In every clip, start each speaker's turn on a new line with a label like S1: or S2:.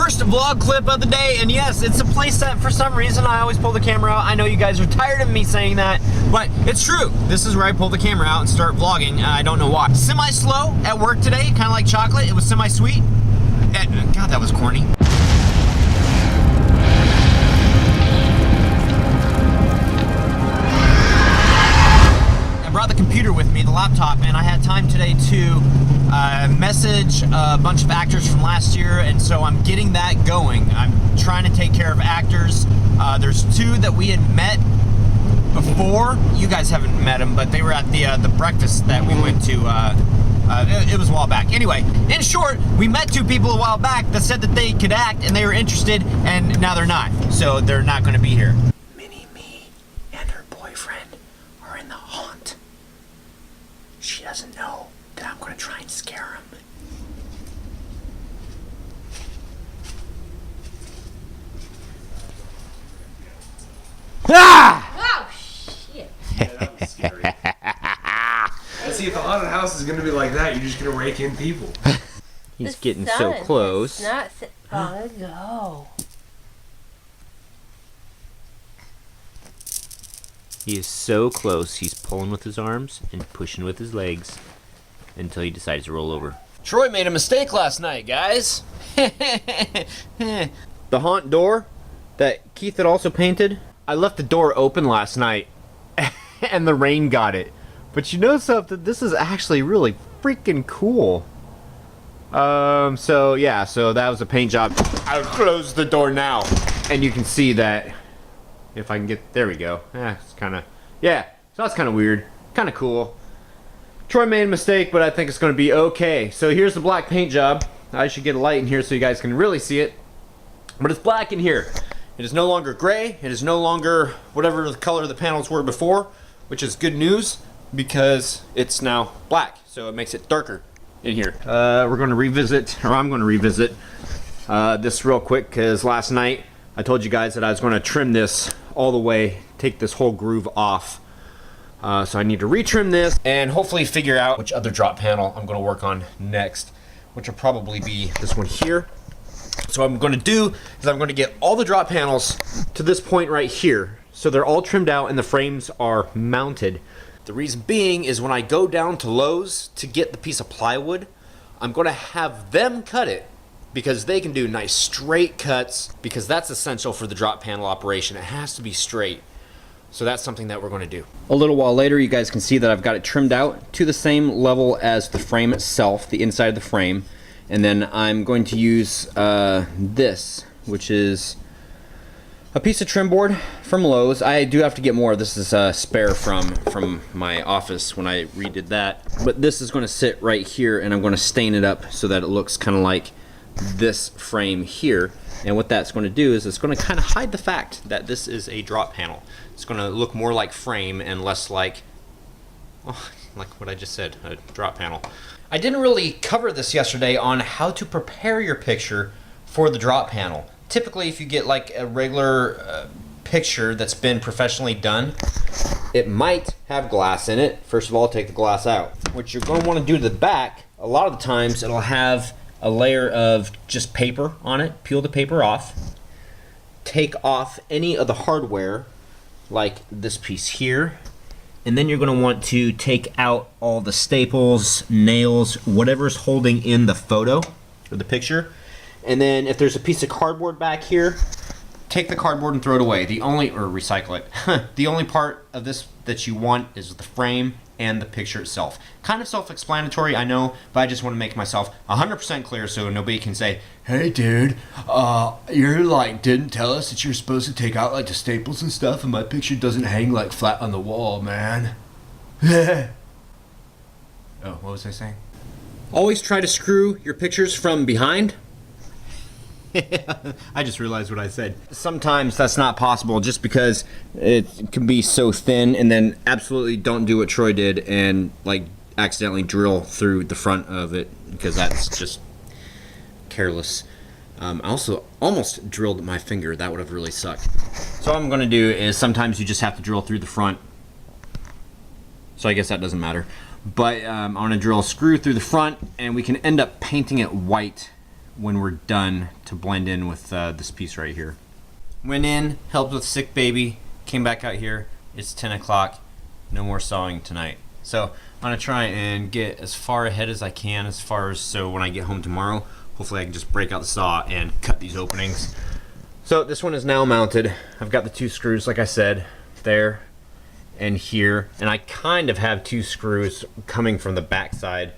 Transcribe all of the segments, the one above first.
S1: First vlog clip of the day, and yes, it's a place that for some reason I always pull the camera out. I know you guys are tired of me saying that, but it's true. This is where I pull the camera out and start vlogging. I don't know why. Semi-slow at work today, kind of like chocolate. It was semi-sweet. God, that was corny. Brought the computer with me, the laptop, and I had time today to message a bunch of actors from last year, and so I'm getting that going. I'm trying to take care of actors. There's two that we had met before. You guys haven't met them, but they were at the breakfast that we went to. It was a while back. Anyway, in short, we met two people a while back that said that they could act and they were interested, and now they're not. So they're not going to be here. Mini-Me and her boyfriend are in the haunt. She doesn't know that I'm gonna try and scare him. Ah!
S2: Oh, shit.
S3: Yeah, that was scary. See, if the haunted house is gonna be like that, you're just gonna rake in people.
S1: He's getting so close.
S2: Not so long ago.
S1: He is so close, he's pulling with his arms and pushing with his legs until he decides to roll over. Troy made a mistake last night, guys. The haunt door that Keith had also painted, I left the door open last night and the rain got it. But you know something? This is actually really freaking cool. So yeah, so that was a paint job. I'll close the door now. And you can see that if I can get, there we go. It's kind of, yeah, so that's kind of weird, kind of cool. Troy made a mistake, but I think it's going to be okay. So here's the black paint job. I should get a light in here so you guys can really see it. But it's black in here. It is no longer gray. It is no longer whatever the color the panels were before, which is good news because it's now black. So it makes it darker in here. We're going to revisit, or I'm going to revisit this real quick because last night I told you guys that I was going to trim this all the way, take this whole groove off. So I need to retrim this and hopefully figure out which other drop panel I'm going to work on next, which will probably be this one here. So what I'm going to do is I'm going to get all the drop panels to this point right here. So they're all trimmed out and the frames are mounted. The reason being is when I go down to Lowe's to get the piece of plywood, I'm going to have them cut it, because they can do nice straight cuts, because that's essential for the drop panel operation. It has to be straight. So that's something that we're going to do. A little while later, you guys can see that I've got it trimmed out to the same level as the frame itself, the inside of the frame. And then I'm going to use this, which is a piece of trim board from Lowe's. I do have to get more. This is a spare from my office when I redid that. But this is going to sit right here, and I'm going to stain it up so that it looks kind of like this frame here. And what that's going to do is it's going to kind of hide the fact that this is a drop panel. It's going to look more like frame and less like, oh, like what I just said, a drop panel. I didn't really cover this yesterday on how to prepare your picture for the drop panel. Typically, if you get like a regular picture that's been professionally done, it might have glass in it. First of all, take the glass out. What you're going to want to do to the back, a lot of the times it'll have a layer of just paper on it. Peel the paper off. Take off any of the hardware, like this piece here. And then you're going to want to take out all the staples, nails, whatever's holding in the photo or the picture. And then if there's a piece of cardboard back here, take the cardboard and throw it away. Or recycle it. The only part of this that you want is the frame and the picture itself. Kind of self-explanatory, I know, but I just want to make myself 100% clear so nobody can say, hey dude, you're like, didn't tell us that you're supposed to take out like the staples and stuff and my picture doesn't hang like flat on the wall, man. Oh, what was I saying? Always try to screw your pictures from behind. I just realized what I said. Sometimes that's not possible just because it can be so thin, and then absolutely don't do what Troy did and like accidentally drill through the front of it, because that's just careless. I also almost drilled my finger. That would have really sucked. So what I'm going to do is sometimes you just have to drill through the front. So I guess that doesn't matter. But I'm going to drill a screw through the front, and we can end up painting it white when we're done to blend in with this piece right here. Went in, helped with sick baby, came back out here. It's 10 o'clock. No more sawing tonight. So I'm gonna try and get as far ahead as I can, as far as so when I get home tomorrow, hopefully I can just break out the saw and cut these openings. So this one is now mounted. I've got the 2 screws, like I said, there and here, and I kind of have 2 screws coming from the back side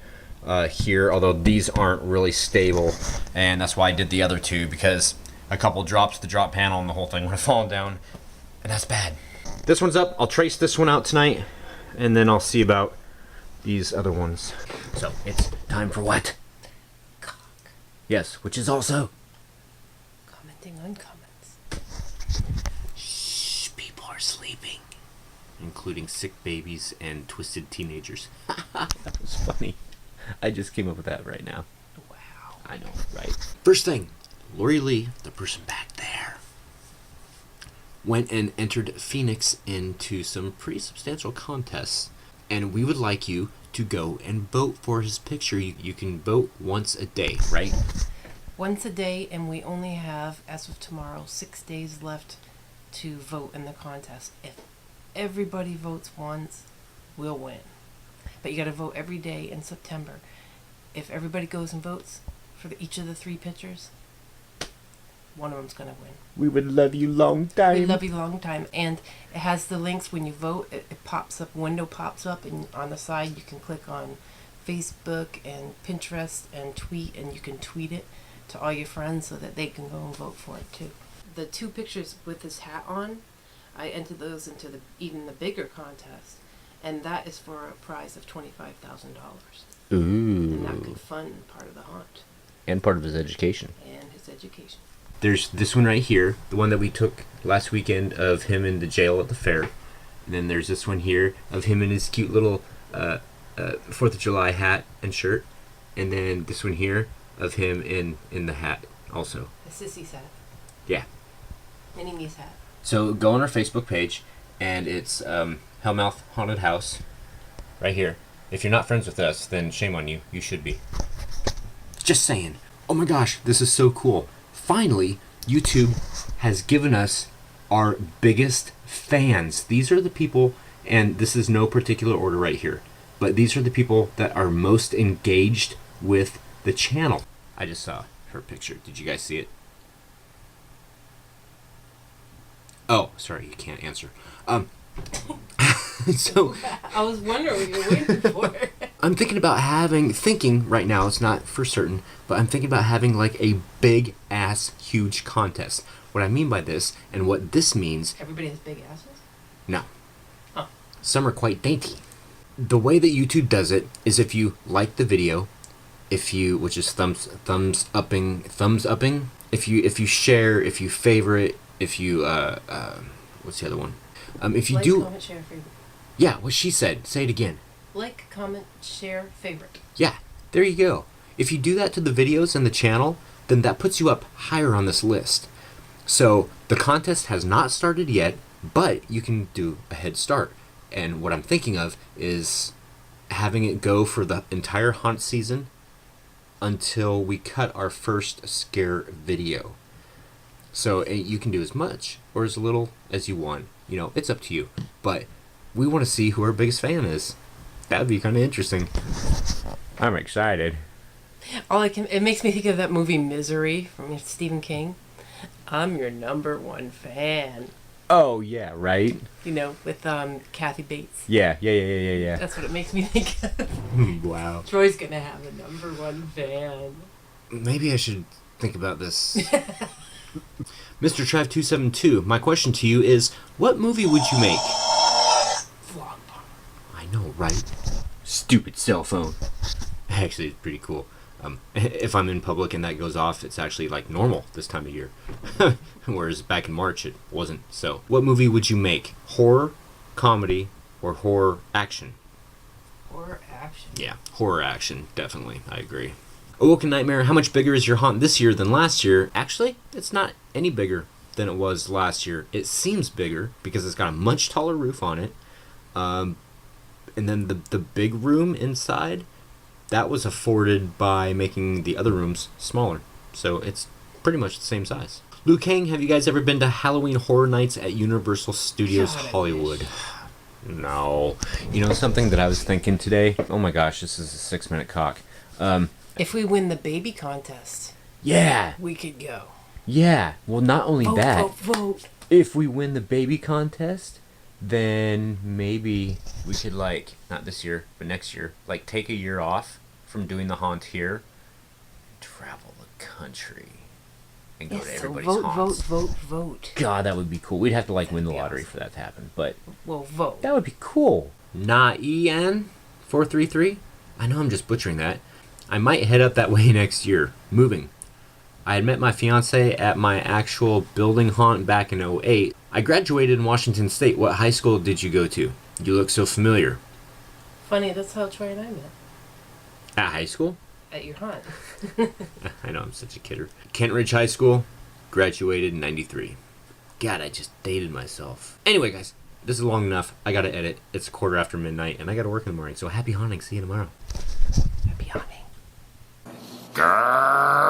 S1: here, although these aren't really stable, and that's why I did the other 2, because a couple drops the drop panel and the whole thing would have fallen down, and that's bad. This one's up. I'll trace this one out tonight, and then I'll see about these other ones. So it's time for what?
S2: Cock.
S1: Yes, which is also
S2: Commenting on comments.
S1: shh, people are sleeping, including sick babies and twisted teenagers. That was funny. I just came up with that right now.
S2: Wow.
S1: I know, right? First thing, Lori Lee, the person back there, went and entered Phoenix into some pretty substantial contests, and we would like you to go and vote for his picture. You can vote once a day, right?
S2: Once a day, and we only have, as of tomorrow, 6 days left to vote in the contest. If everybody votes once, we'll win. But you gotta vote every day in September. If everybody goes and votes for each of the 3 pictures, one of them's gonna win.
S1: We would love you long time.
S2: We love you long time, and it has the links when you vote. It pops up, window pops up, and on the side you can click on Facebook and Pinterest and tweet, and you can tweet it to all your friends so that they can go and vote for it too. The 2 pictures with his hat on, I entered those into the even the bigger contest, and that is for a prize of $25,000, and that
S1: Ooh.
S2: could fund part of the hunt
S1: And part of his education.
S2: and his education.
S1: There's this one right here, the one that we took last weekend of him in the jail at the fair. And then there's this one here of him in his cute little 4th of July hat and shirt. And then this one here of him in the hat also.
S2: The sissy's hat.
S1: Yeah.
S2: Mini Me's hat.
S1: So go on our Facebook page, and it's Hellmouth Haunted House right here. If you're not friends with us, then shame on you. You should be. Just saying. Oh my gosh, this is so cool. Finally, YouTube has given us our biggest fans. These are the people, and this is no particular order right here, but these are the people that are most engaged with the channel. I just saw her picture. Did you guys see it? Oh, sorry, you can't answer. So
S2: I was wondering what you were waiting for.
S1: I'm thinking right now, it's not for certain, but I'm thinking about having like a big ass huge contest. What I mean by this, and what this means,
S2: Everybody has big asses?
S1: no.
S2: Huh.
S1: Some are quite dainty. The way that YouTube does it is if you like the video, which is thumbs upping, if you share, if you favorite, if you what's the other one? If you
S2: Like,
S1: do,
S2: comment, share, favorite.
S1: yeah, what she said. Say it again.
S2: Like, comment, share, favorite.
S1: Yeah, there you go. If you do that to the videos and the channel, then that puts you up higher on this list. So the contest has not started yet, but you can do a head start. And what I'm thinking of is having it go for the entire hunt season until we cut our first scare video. So you can do as much or as little as you want. You know, it's up to you. But we want to see who our biggest fan is. That'd be kind of interesting. I'm excited.
S2: It makes me think of that movie Misery from Stephen King. I'm your #1 fan.
S1: Oh, yeah, right?
S2: You know, with Kathy Bates.
S1: Yeah.
S2: That's what it makes me think of.
S1: Wow.
S2: Troy's gonna have a #1 fan.
S1: Maybe I should think about this. Mr. Trav272, my question to you is, what movie would you make?
S2: Vlog.
S1: I know, right? Stupid cell phone. Actually, it's pretty cool. If I'm in public and that goes off, it's actually like normal this time of year. Whereas back in March, it wasn't. So, what movie would you make? Horror, comedy, or horror action?
S2: Horror action.
S1: Yeah, horror action, definitely. I agree. Awoken Nightmare, how much bigger is your haunt this year than last year? Actually, it's not any bigger than it was last year. It seems bigger because it's got a much taller roof on it. And then the big room inside, that was afforded by making the other rooms smaller.
S4: so it's pretty much the same size. Liu Kang, have you guys ever been to Halloween Horror Nights at Universal Studios
S2: God, I
S4: Hollywood?
S1: No. You know something that I was thinking today? Oh my gosh, this is a 6-minute cock.
S2: If we win the baby contest,
S1: Yeah.
S2: we could go.
S1: Yeah. Well, not only
S2: Vote,
S1: that,
S2: vote, vote.
S1: if we win the baby contest, then maybe we could, like, not this year, but next year, like, take a year off from doing the haunt here, travel the country, and go to
S2: Yes, so
S1: everybody's
S2: vote,
S1: haunts.
S2: vote.
S1: God, that would be cool. We'd have to, like, win the
S2: That'd be
S1: lottery
S2: awesome.
S1: for that to happen, but
S2: Well, vote.
S1: that would be cool.
S4: NAEN433? I know I'm just butchering that. I might head up that way next year, moving. I had met my fiance at my actual building haunt back in '08. I graduated in Washington State. What high school did you go to? You look so familiar.
S2: Funny, that's how Troy and I met.
S4: At high school?
S2: At your haunt.
S4: I know, I'm such a kidder. Kent Ridge High School, graduated in '93. God, I just dated myself. Anyway, guys, this is long enough. I gotta edit. It's 1:15 midnight, and I gotta work in the morning. So happy haunting. See you tomorrow.
S2: Happy haunting.
S1: Grrr.